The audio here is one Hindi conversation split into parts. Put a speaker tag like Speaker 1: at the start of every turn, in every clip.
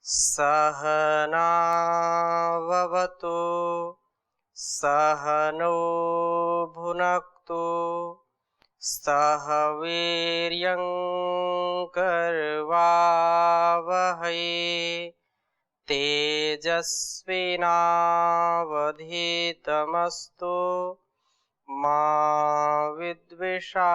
Speaker 1: सहनाववतु सहनौ भुनक्तु सह वीर्यं करवावहै तेजस्विनावधीतमस्तु मा विद्विषावहै।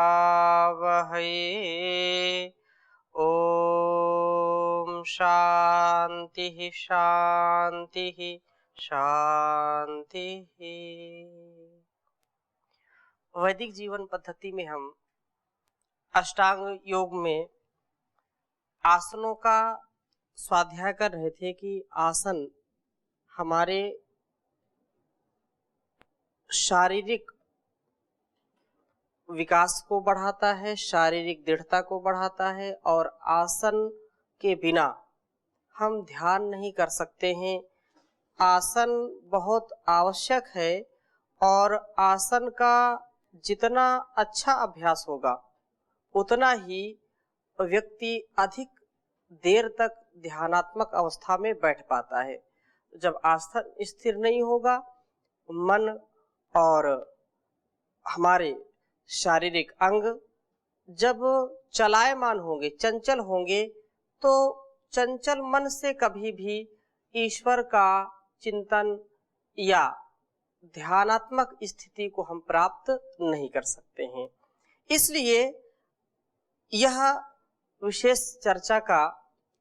Speaker 1: ओम शांति शांति शांति। वैदिक जीवन पद्धति में हम अष्टांग योग में आसनों का स्वाध्याय कर रहे थे कि आसन हमारे शारीरिक विकास को बढ़ाता है, शारीरिक दृढ़ता को बढ़ाता है और आसन के बिना हम ध्यान नहीं कर सकते हैं। आसन बहुत आवश्यक है और आसन का जितना अच्छा अभ्यास होगा उतना ही व्यक्ति अधिक देर तक ध्यानात्मक अवस्था में बैठ पाता है। जब आसन स्थिर नहीं होगा, मन और हमारे शारीरिक अंग जब चलायमान होंगे, चंचल होंगे, तो चंचल मन से कभी भी ईश्वर का चिंतन या ध्यानात्मक स्थिति को हम प्राप्त नहीं कर सकते हैं। इसलिए यह विशेष चर्चा का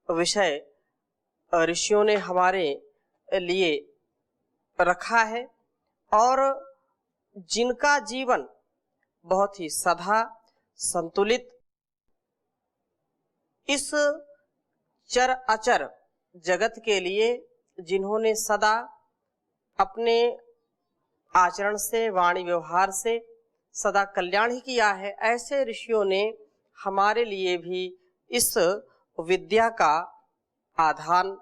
Speaker 1: विषय ऋषियों ने हमारे लिए रखा है और जिनका जीवन बहुत ही सदा संतुलित इस चर अचर जगत के लिए, जिन्होंने सदा अपने आचरण से, वाणी व्यवहार से सदा कल्याण ही किया है, ऐसे ऋषियों ने हमारे लिए भी इस विद्या का आधान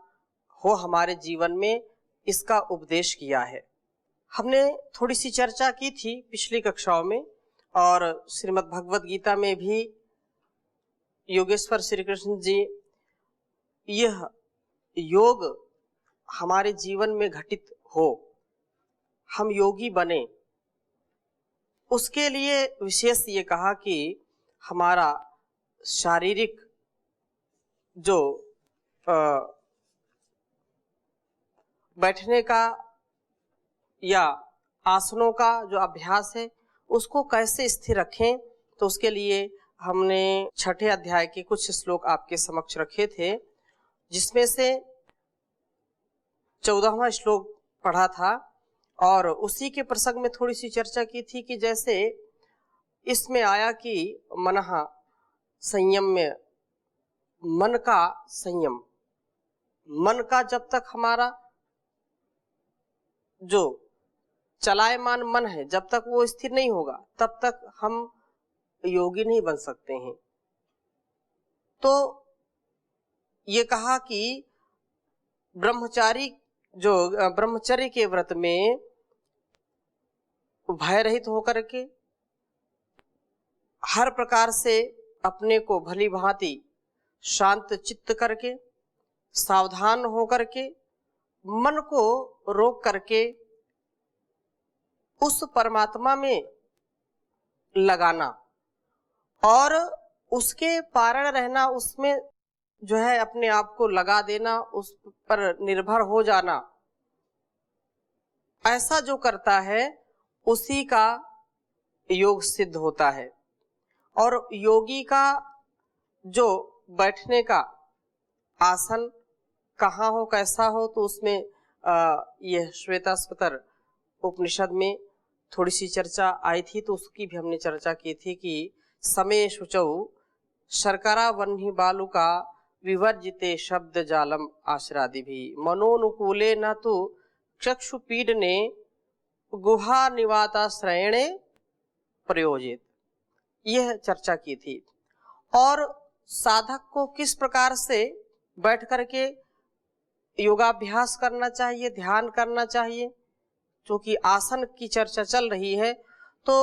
Speaker 1: हो हमारे जीवन में इसका उपदेश किया है। हमने थोड़ी सी चर्चा की थी पिछली कक्षाओं में और श्रीमद् भगवद गीता में भी योगेश्वर श्री कृष्ण जी यह योग हमारे जीवन में घटित हो, हम योगी बने, उसके लिए विशेष ये कहा कि हमारा शारीरिक जो बैठने का या आसनों का जो अभ्यास है उसको कैसे स्थिर रखें। तो उसके लिए हमने छठे अध्याय के कुछ श्लोक आपके समक्ष रखे थे, जिसमें से 14वां श्लोक पढ़ा था और उसी के प्रसंग में थोड़ी सी चर्चा की थी कि जैसे इसमें आया कि मनः संयम में, मन का संयम, मन का जब तक हमारा जो चलायमान मन है जब तक वो स्थिर नहीं होगा तब तक हम योगी नहीं बन सकते हैं। तो ये कहा कि ब्रह्मचारी जो ब्रह्मचर्य के व्रत में भय रहित होकर के हर प्रकार से अपने को भली भांति शांत चित्त करके, सावधान होकर के, मन को रोक करके उस परमात्मा में लगाना और उसके पारण रहना, उसमें जो है अपने आप को लगा देना, उस पर निर्भर हो जाना, ऐसा जो करता है उसी का योग सिद्ध होता है। और योगी का जो बैठने का आसन कहाँ हो, कैसा हो, तो उसमें यह श्वेताश्वतर उपनिषद में थोड़ी सी चर्चा आई थी, तो उसकी भी हमने चर्चा की थी कि समय शुचौ शर्करा वह्नि बालुका विवर्जिते शब्द जालम आश्रादि भी मनोनुकूले न तो चक्षुपीडने गुहा निवाताश्रयणे प्रयोजित, यह चर्चा की थी। और साधक को किस प्रकार से बैठ करके योगाभ्यास करना चाहिए, ध्यान करना चाहिए, क्योंकि आसन की चर्चा चल रही है तो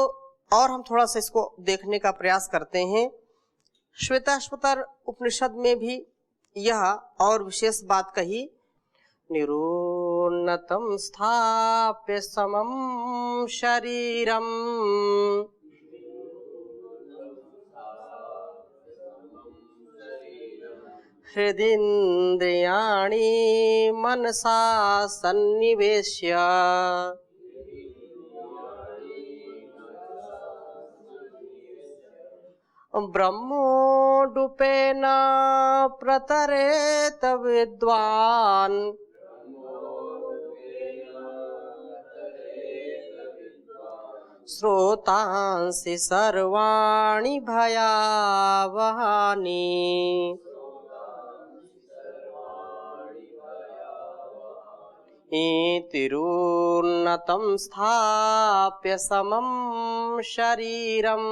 Speaker 1: और हम थोड़ा सा इसको देखने का प्रयास करते हैं। श्वेताश्वतर उपनिषद में भी यह और विशेष बात कही, निरुन्नतं स्थाप्य समं शरीरम हृदिन्द्रियाणि मनसा सन्निवेश्य ब्रह्मोऽडुपेन प्रतरेत विद्वान् श्रोतांसि सर्वाणि भयावहानि। तिरुन्नतं स्थाप्य समं शरीरम्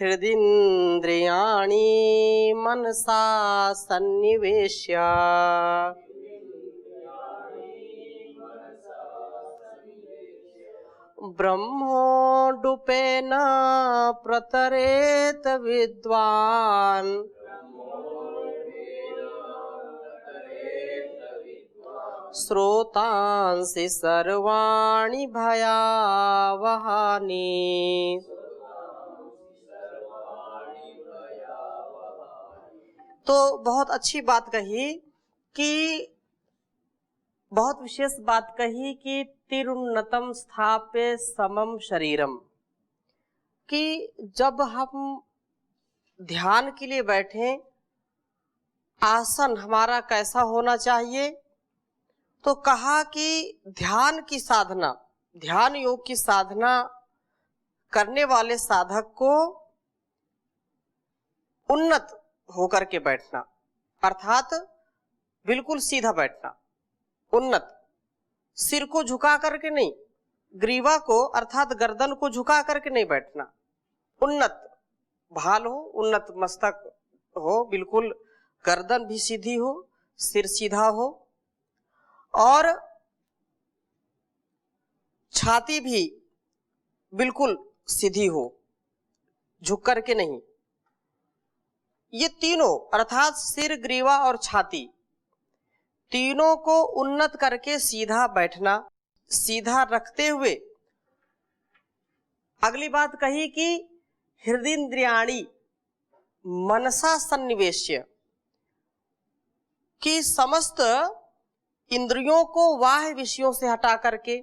Speaker 1: हृदिन्द्रियाणि मनसा सन्निवेश्य ब्रह्मोऽडुपेन प्रतरेत विद्वान् श्रोतांसि सर्वाणि भयावहानि। तो बहुत अच्छी बात कही कि बहुत विशेष बात कही कि तिरुन्नतम स्थाप्य समम शरीरम, कि जब हम ध्यान के लिए बैठे आसन हमारा कैसा होना चाहिए, तो कहा कि ध्यान की साधना, ध्यान योग की साधना करने वाले साधक को उन्नत होकर के बैठना, अर्थात बिल्कुल सीधा बैठना, उन्नत, सिर को झुका करके नहीं, ग्रीवा को अर्थात गर्दन को झुका करके नहीं बैठना, उन्नत भाल हो, उन्नत मस्तक हो, बिल्कुल गर्दन भी सीधी हो, सिर सीधा हो और छाती भी बिल्कुल सीधी हो, झुक करके नहीं। ये तीनों अर्थात सिर, ग्रीवा और छाती, तीनों को उन्नत करके सीधा बैठना, सीधा रखते हुए अगली बात कही कि हृदिन्द्रियाणि मनसा सन्निवेश्य, कि समस्त इंद्रियों को बाह्य विषयों से हटा करके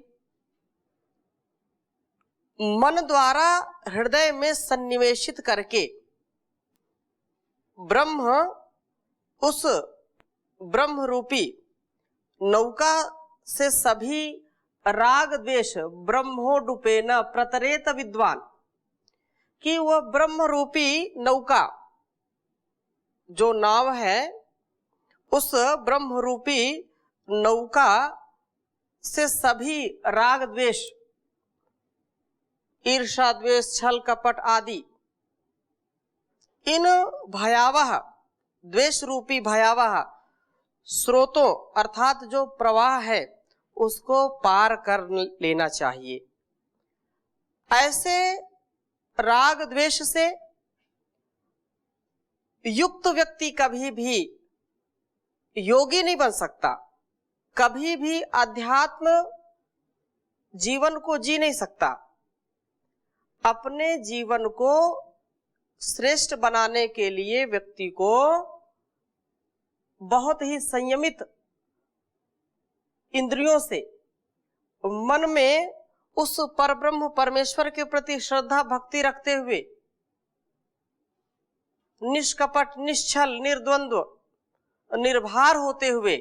Speaker 1: मन द्वारा हृदय में सन्निवेशित करके ब्रह्म, उस ब्रह्म रूपी नौका से सभी राग द्वेष ब्रह्मोडुपेन प्रतरेत विद्वान, कि वह ब्रह्म रूपी नौका जो नाव है, उस ब्रह्म रूपी नौका से सभी राग द्वेष, ईर्षा द्वेष छल कपट आदि इन भयावह द्वेष रूपी भयावह स्रोतों अर्थात जो प्रवाह है उसको पार कर लेना चाहिए। ऐसे राग द्वेष से युक्त व्यक्ति कभी भी योगी नहीं बन सकता, कभी भी अध्यात्म जीवन को जी नहीं सकता। अपने जीवन को श्रेष्ठ बनाने के लिए व्यक्ति को बहुत ही संयमित इंद्रियों से मन में उस परब्रह्म परमेश्वर के प्रति श्रद्धा भक्ति रखते हुए निष्कपट, निश्चल, निर्द्वंद्व, निर्भर होते हुए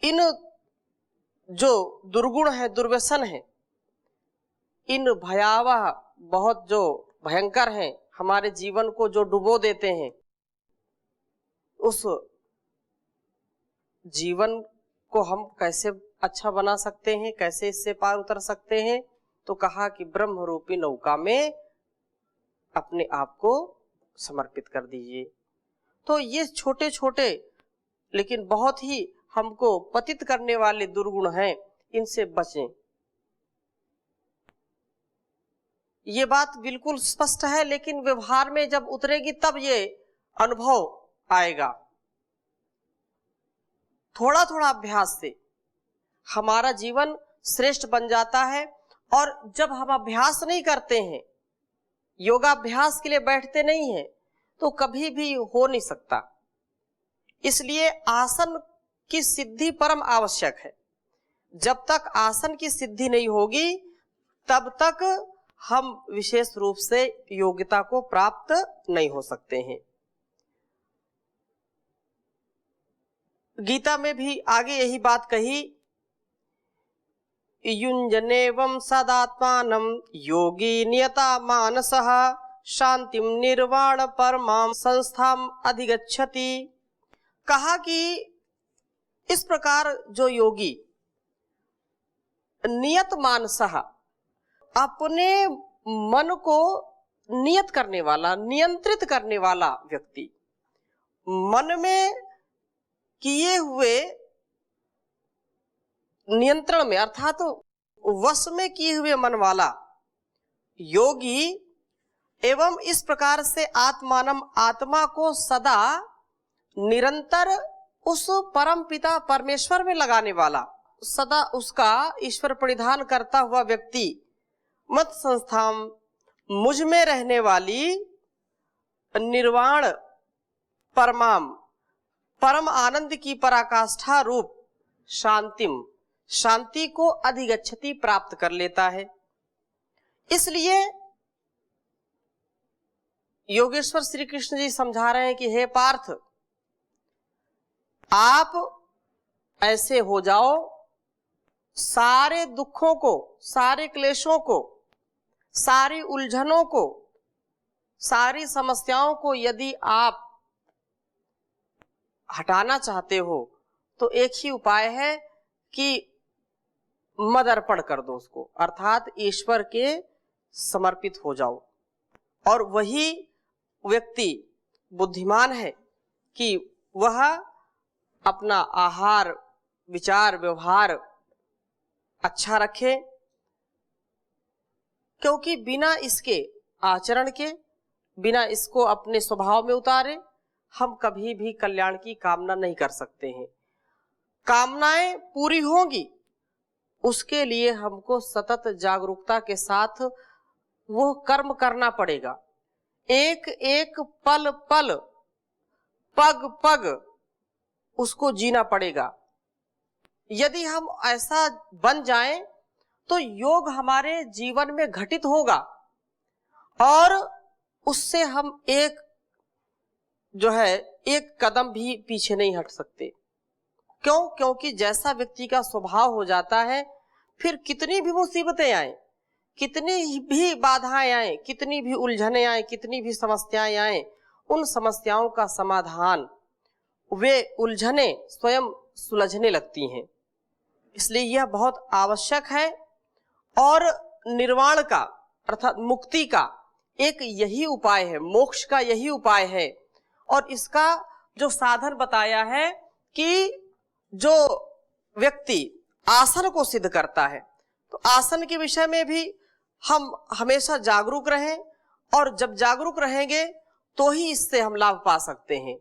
Speaker 1: इन जो दुर्गुण है, दुर्व्यसन है, इन भयावह बहुत जो भयंकर हैं, हमारे जीवन को जो डुबो देते हैं, उस जीवन को हम कैसे अच्छा बना सकते हैं, कैसे इससे पार उतर सकते हैं। तो कहा कि ब्रह्म रूपी नौका में अपने आप को समर्पित कर दीजिए। तो ये छोटे छोटे लेकिन बहुत ही हमको पतित करने वाले दुर्गुण हैं, इनसे बचें। ये बात बिल्कुल स्पष्ट है, लेकिन व्यवहार में जब उतरेगी तब ये अनुभव आएगा। थोड़ा थोड़ा अभ्यास से हमारा जीवन श्रेष्ठ बन जाता है। और जब हम अभ्यास नहीं करते हैं, योगाभ्यास के लिए बैठते नहीं हैं, तो कभी भी हो नहीं सकता। इसलिए आसन की सिद्धि परम आवश्यक है। जब तक आसन की सिद्धि नहीं होगी तब तक हम विशेष रूप से योग्यता को प्राप्त नहीं हो सकते हैं। गीता में भी आगे यही बात कही, युञ्जनेवं सदात्मानं योगी नियता मानसः शांतिम निर्वाण परमां संस्थाम अधिगच्छति। कहा कि इस प्रकार जो योगी नियत मानसः, अपने मन को नियत करने वाला, नियंत्रित करने वाला व्यक्ति, मन में किए हुए नियंत्रण में अर्थात वश में किए हुए मन वाला योगी, एवं इस प्रकार से आत्मानम, आत्मा को सदा निरंतर उस परम पिता परमेश्वर में लगाने वाला, सदा उसका ईश्वर परिधान करता हुआ व्यक्ति, मत संस्थाम, मुझ में रहने वाली निर्वाण परमाम, परम आनंद की पराकाष्ठा रूप शांतिम, शांति को अधिगच्छति, प्राप्त कर लेता है। इसलिए योगेश्वर श्री कृष्ण जी समझा रहे हैं कि हे पार्थ, आप ऐसे हो जाओ, सारे दुखों को, सारे क्लेशों को, सारी उलझनों को, सारी समस्याओं को यदि आप हटाना चाहते हो तो एक ही उपाय है कि मद अर्पण कर दो उसको, अर्थात ईश्वर के समर्पित हो जाओ। और वही व्यक्ति बुद्धिमान है कि वह अपना आहार, विचार, व्यवहार अच्छा रखे, क्योंकि बिना इसके आचरण के, बिना इसको अपने स्वभाव में उतारे हम कभी भी कल्याण की कामना नहीं कर सकते हैं। कामनाएं पूरी होंगी, उसके लिए हमको सतत जागरूकता के साथ वो कर्म करना पड़ेगा। एक एक पल पल, पग पग उसको जीना पड़ेगा। यदि हम ऐसा बन जाएं तो योग हमारे जीवन में घटित होगा और उससे हम एक कदम भी पीछे नहीं हट सकते। क्यों? क्योंकि जैसा व्यक्ति का स्वभाव हो जाता है, फिर कितनी भी मुसीबतें आए, कितनी भी बाधाएं आए, कितनी भी उलझने आए, कितनी भी समस्याएं आए, उन समस्याओं का समाधान, वे उलझने स्वयं सुलझने लगती हैं। इसलिए यह बहुत आवश्यक है। और निर्वाण का अर्थात मुक्ति का एक यही उपाय है, मोक्ष का यही उपाय है। और इसका जो साधन बताया है कि जो व्यक्ति आसन को सिद्ध करता है, तो आसन के विषय में भी हम हमेशा जागरूक रहें, और जब जागरूक रहेंगे तो ही इससे हम लाभ पा सकते हैं।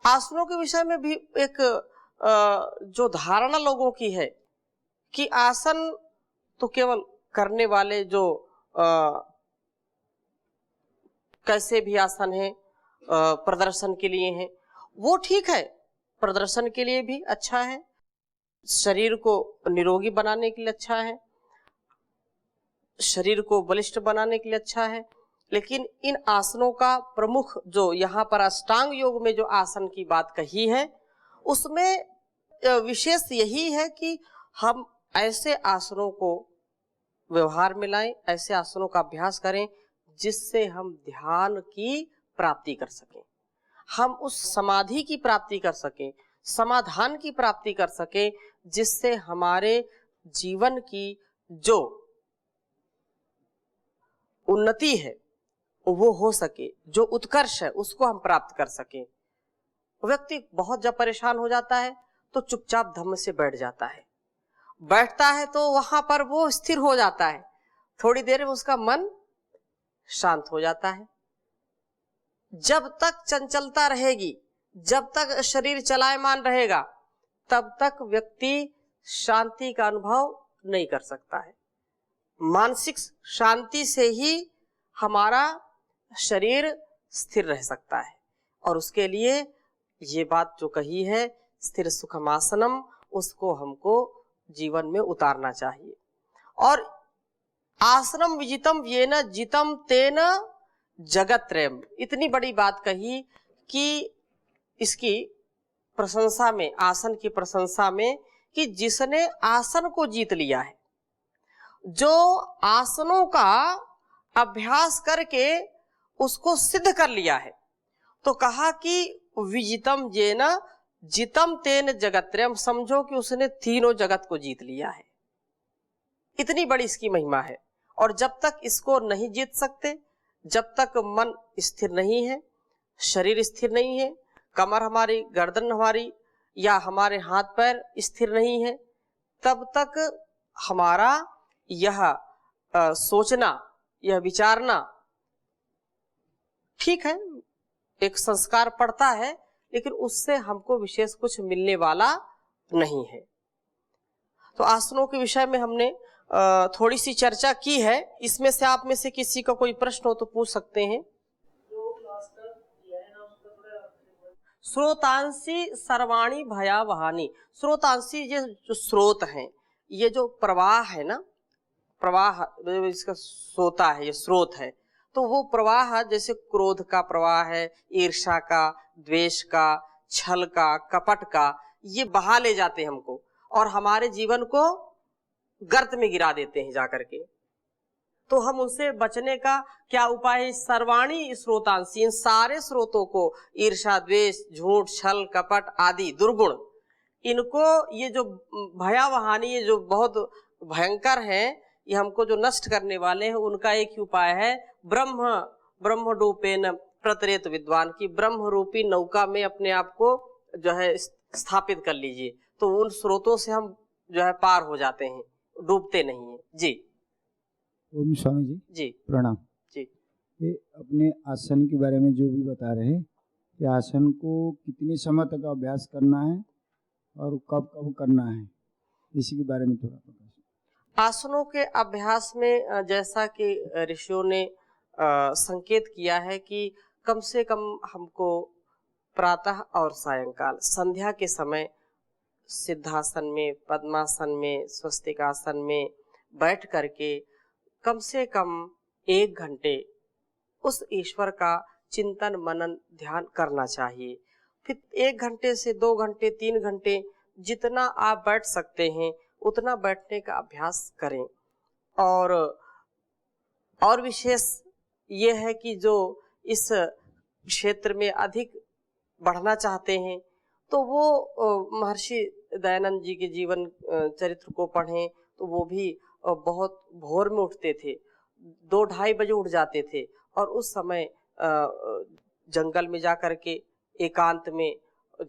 Speaker 1: आसनों के विषय में भी एक जो धारणा लोगों की है कि आसन तो केवल करने वाले जो कैसे भी आसन है प्रदर्शन के लिए है, वो ठीक है, प्रदर्शन के लिए भी अच्छा है, शरीर को निरोगी बनाने के लिए अच्छा है, शरीर को बलिष्ठ बनाने के लिए अच्छा है। लेकिन इन आसनों का प्रमुख जो यहाँ पर अष्टांग योग में जो आसन की बात कही है, उसमें विशेष यही है कि हम ऐसे आसनों को व्यवहार में लाएं, ऐसे आसनों का अभ्यास करें जिससे हम ध्यान की प्राप्ति कर सकें, हम उस समाधि की प्राप्ति कर सकें, समाधान की प्राप्ति कर सकें, जिससे हमारे जीवन की जो उन्नति है वो हो सके, जो उत्कर्ष है उसको हम प्राप्त कर सकें। व्यक्ति बहुत जब परेशान हो जाता है तो चुपचाप धम्म से बैठ जाता है, बैठता है तो वहां पर वो स्थिर हो जाता है, थोड़ी देर में उसका मन शांत हो जाता है। जब तक चंचलता रहेगी, जब तक शरीर चलायमान रहेगा, तब तक व्यक्ति शांति का अनुभव नहीं कर सकता है। मानसिक शांति से ही हमारा शरीर स्थिर रह सकता है। और उसके लिए ये बात जो कही है स्थिर सुखमासनम, उसको हमको जीवन में उतारना चाहिए। और आसनम विजितम येन जितम तेन जगत्रयम, इतनी बड़ी बात कही कि इसकी प्रशंसा में, आसन की प्रशंसा में, कि जिसने आसन को जीत लिया है, जो आसनों का अभ्यास करके उसको सिद्ध कर लिया है, तो कहा कि विजितम येन जितम तेन जगत्रयम, समझो कि उसने तीनों जगत को जीत लिया है। इतनी बड़ी इसकी महिमा है। और जब तक इसको नहीं जीत सकते, जब तक मन स्थिर नहीं है, शरीर स्थिर नहीं है, कमर हमारी, गर्दन हमारी या हमारे हाथ पैर स्थिर नहीं है, तब तक हमारा यह सोचना, यह विचारना ठीक है, एक संस्कार पड़ता है, लेकिन उससे हमको विशेष कुछ मिलने वाला नहीं है। तो आसनों के विषय में हमने थोड़ी सी चर्चा की है। इसमें से आप में से किसी का कोई प्रश्न हो तो पूछ सकते हैं। स्रोतांशी सर्वाणी भयावहानी, स्रोतांशी ये जो स्रोत हैं, ये जो प्रवाह है ना, प्रवाह इसका सोता है, ये स्रोत है, तो वो प्रवाह जैसे क्रोध का प्रवाह है, ईर्ष्या का, द्वेष का, छल का, कपट का, ये बहा ले जाते हैं हमको और हमारे जीवन को गर्त में गिरा देते हैं जाकर के। तो हम उनसे बचने का क्या उपाय है? सर्वाणी स्रोतांशी, इन सारे स्रोतों को, ईर्ष्या, द्वेष, झूठ, छल, कपट आदि दुर्गुण, इनको, ये जो भयावहानी, ये जो बहुत भयंकर हैं, ये हमको जो नष्ट करने वाले हैं, उनका एक ही उपाय है, ब्रह्म रूपेण प्रतरेत विद्वान, की ब्रह्म रूपी नौका में अपने आप को जो है स्थापित कर लीजिए। तो उन स्रोतों से हम जो है पार हो जाते हैं, डूबते नहीं है। जी
Speaker 2: ओम स्वामी जी,
Speaker 1: जी
Speaker 2: प्रणाम
Speaker 1: जी।
Speaker 2: ये अपने आसन के बारे में जो भी बता रहे हैं, कि आसन को कितनी समय तक अभ्यास करना है और कब कब करना है, इसी के बारे में थोड़ा प्रकाश।
Speaker 1: आसनों के अभ्यास में जैसा कि ऋषियों ने संकेत किया है कि कम से कम हमको प्रातः और सायंकाल, संध्या के समय सिद्धासन में, पद्मासन में, स्वस्तिकासन में बैठ करके कम से कम 1 घंटे उस ईश्वर का चिंतन, मनन, ध्यान करना चाहिए। फिर 1 घंटे से 2 घंटे, 3 घंटे, जितना आप बैठ सकते हैं उतना बैठने का अभ्यास करें। और विशेष ये है कि जो इस क्षेत्र में अधिक बढ़ना चाहते हैं तो वो महर्षि दयानंद जी के जीवन चरित्र को पढ़ें, तो वो भी बहुत भोर में उठते थे, 2-2:30 बजे उठ जाते थे और उस समय जंगल में जा कर के एकांत में,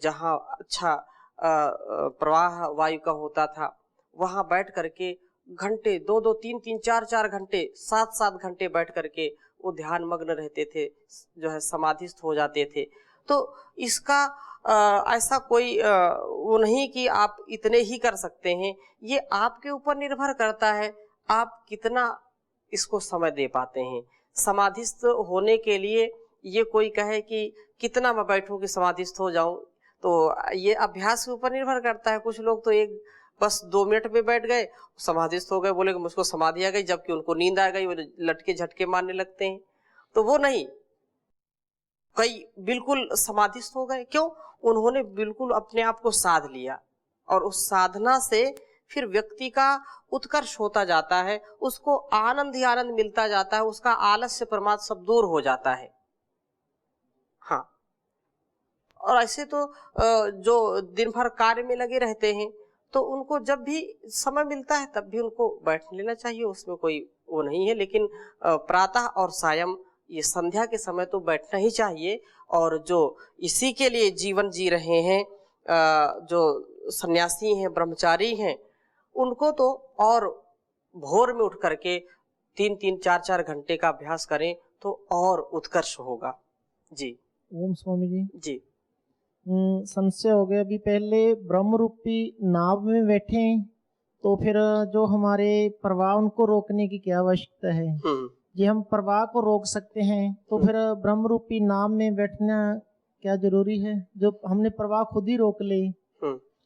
Speaker 1: जहाँ अच्छा प्रवाह वायु का होता था, वहाँ बैठ करके घंटे 2-2, 3-3, 4-4 घंटे, 7-7 घंटे बैठ करके वो ध्यान मग्न रहते थे, जो है समाधिस्थ हो जाते थे। तो इसका ऐसा कोई वो नहीं कि आप इतने ही कर सकते हैं, ये आपके ऊपर निर्भर करता है आप कितना इसको समय दे पाते हैं। समाधिस्थ होने के लिए ये कोई कहे कि कितना मैं बैठूं कि समाधिस्थ हो जाऊं, तो ये अभ्यास के ऊपर निर्भर करता है। कुछ लोग तो बस 2 मिनट में बैठ गए, समाधिस्थ हो गए, बोले कि मुझको समाधि आ गई, जबकि उनको नींद आ गई, वो लटके झटके मारने लगते हैं। तो वो नहीं, कई बिल्कुल समाधिस्थ हो गए, क्यों? उन्होंने बिल्कुल अपने आप को साध लिया और उस साधना से फिर व्यक्ति का उत्कर्ष होता जाता है, उसको आनंद ही आनंद मिलता जाता है, उसका आलस्य प्रमाद सब दूर हो जाता है। हाँ, और ऐसे तो जो दिन भर कार्य में लगे रहते हैं, तो उनको जब भी समय मिलता है तब भी उनको बैठ लेना चाहिए, उसमें कोई वो नहीं है। लेकिन प्रातः और सायं, ये संध्या के समय तो बैठना ही चाहिए। और जो इसी के लिए जीवन जी रहे हैं, जो सन्यासी हैं, ब्रह्मचारी हैं, उनको तो और भोर में उठ करके 3-3, 4-4 घंटे का अभ्यास करें तो और उत्कर्ष होगा। जी
Speaker 3: ओम स्वामी जी।
Speaker 1: जी।
Speaker 3: संशय हो गया, अभी पहले ब्रह्म रूपी नाव में बैठे हैं, तो फिर जो हमारे प्रवाह उनको रोकने की क्या आवश्यकता है? ये हम प्रवाह को रोक सकते हैं, तो फिर ब्रह्म रूपी नाव में बैठना क्या जरूरी है? जो हमने प्रवाह खुद ही रोक ले,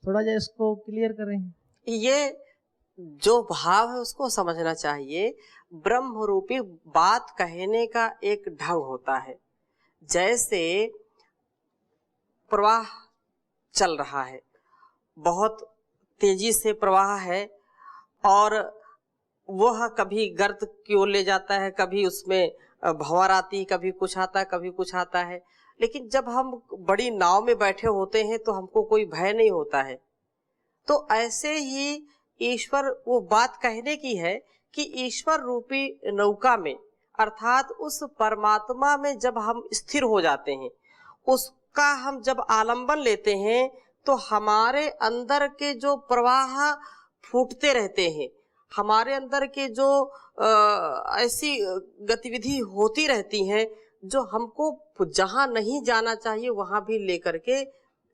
Speaker 3: थोड़ा जा इसको क्लियर करें।
Speaker 1: ये जो भाव है उसको समझना चाहिए। ब्रह्म रूपी बात कहने का एक ढंग होता है। जैसे प्रवाह चल रहा है, बहुत तेजी से प्रवाह है, और वह कभी गर्त की ओर ले जाता है, कभी उसमें भंवर आती है, कभी कुछ आता है, कभी कुछ आता है। लेकिन जब हम बड़ी नाव में बैठे होते हैं तो हमको कोई भय नहीं होता है। तो ऐसे ही ईश्वर, वो बात कहने की है कि ईश्वर रूपी नौका में, अर्थात उस परमात्मा में जब हम स्थिर हो जाते हैं, उसका हम जब आलंबन लेते हैं, तो हमारे अंदर के जो प्रवाह फूटते रहते हैं, हमारे अंदर के जो ऐसी गतिविधि होती रहती हैं जो हमको जहां नहीं जाना चाहिए वहां भी लेकर के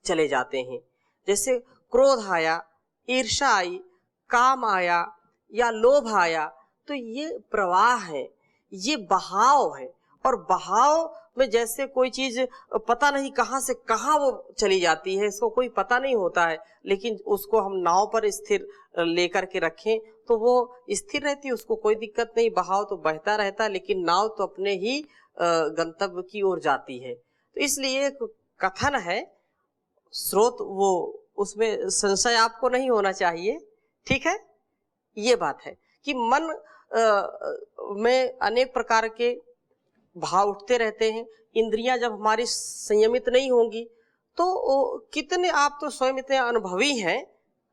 Speaker 1: चले जाते हैं। जैसे क्रोध आया, ईर्ष्या आई, काम आया या लोभ आया, तो ये प्रवाह है, ये बहाव है। और बहाव में जैसे कोई चीज पता नहीं कहां से कहां वो चली जाती है, इसको कोई पता नहीं होता है, लेकिन उसको हम नाव पर स्थिर लेकर के रखें तो वो स्थिर रहती है, उसको कोई दिक्कत नहीं। बहाव तो बहता रहता है, लेकिन नाव तो अपने ही गंतव्य की ओर जाती है। तो इसलिए एक कथन है, स्रोत वो, उसमें संशय आपको नहीं होना चाहिए। ठीक है, ये बात है कि मन में अनेक प्रकार के भाव उठते रहते हैं। इंद्रियां जब हमारी संयमित नहीं होंगी तो कितने, आप तो स्वयं इतने अनुभवी हैं,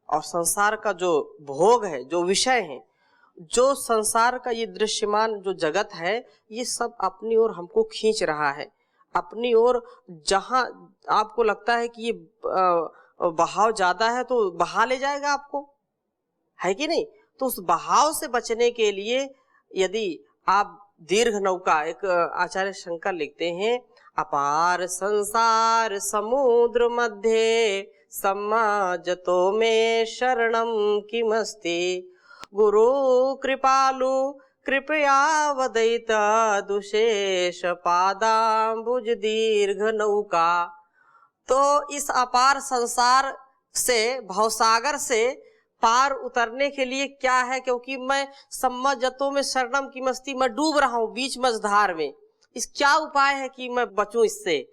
Speaker 1: और संसार का जो भोग है, जो विषय है, जो संसार का ये दृश्यमान जो जगत है, ये सब अपनी ओर हमको खींच रहा है, अपनी ओर। जहां आपको लगता है कि ये बहाव ज्यादा है तो बहा ले जाएगा आपको, है कि नहीं? तो उस बहाव से बचने के लिए यदि आप दीर्घ नौका, एक आचार्य शंकर लिखते हैं, अपार संसार समुद्र मध्य सम्माजतो में शरणम किमस्ति गुरु कृपालु कृपया वदयिता दुशेष पादांबुज दीर्घ नौका। तो इस अपार संसार से, भवसागर से पार उतरने के लिए क्या है, क्योंकि मैं सम्मजतों में शरणम की मस्ती, मैं डूब रहा हूं बीच मझधार में, इस क्या उपाय है कि मैं बचूं इससे?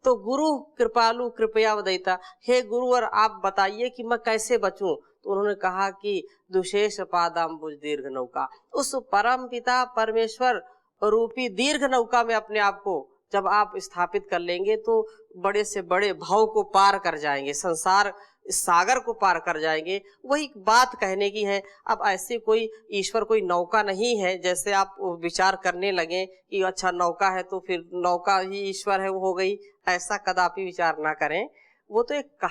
Speaker 1: तो गुरु कृपालु कृपया वदयिता, हे गुरुवर आप बताइए कि मैं कैसे बचूं? तो उन्होंने कहा कि दुशेष पादांबुज दीर्घ नौका, उस परम पिता परमेश्वर रूपी दीर्घ नौका में अपने आप को जब आप स्थापित कर लेंगे तो बड़े से बड़े भाव को पार कर जाएंगे, संसार सागर को पार कर जाएंगे। वही बात कहने की है। अब ऐसे कोई ईश्वर कोई नौका नहीं है, जैसे आप विचार करने लगे कि अच्छा नौका है तो फिर नौका ही ईश्वर है, वो हो गई, ऐसा कदापि विचार ना करें। वो तो एक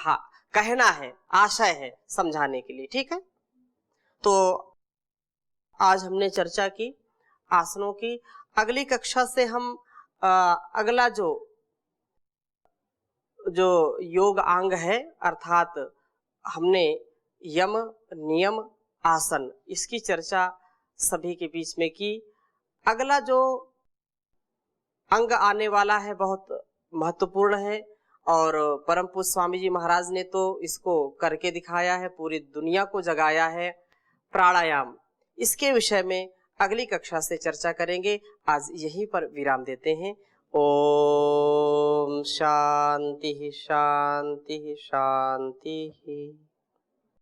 Speaker 1: कहना है, आशय है समझाने के लिए। ठीक है, तो आज हमने चर्चा की आसनों की। अगली कक्षा से हम अगला जो योग अंग है, अर्थात हमने यम नियम आसन, इसकी चर्चा सभी के बीच में की। अगला जो अंग आने वाला है बहुत महत्वपूर्ण है, और परम पूज्य स्वामी जी महाराज ने तो इसको करके दिखाया है, पूरी दुनिया को जगाया है, प्राणायाम। इसके विषय में अगली कक्षा से चर्चा करेंगे। आज यहीं पर विराम देते हैं। ओम शांति शांति शांति।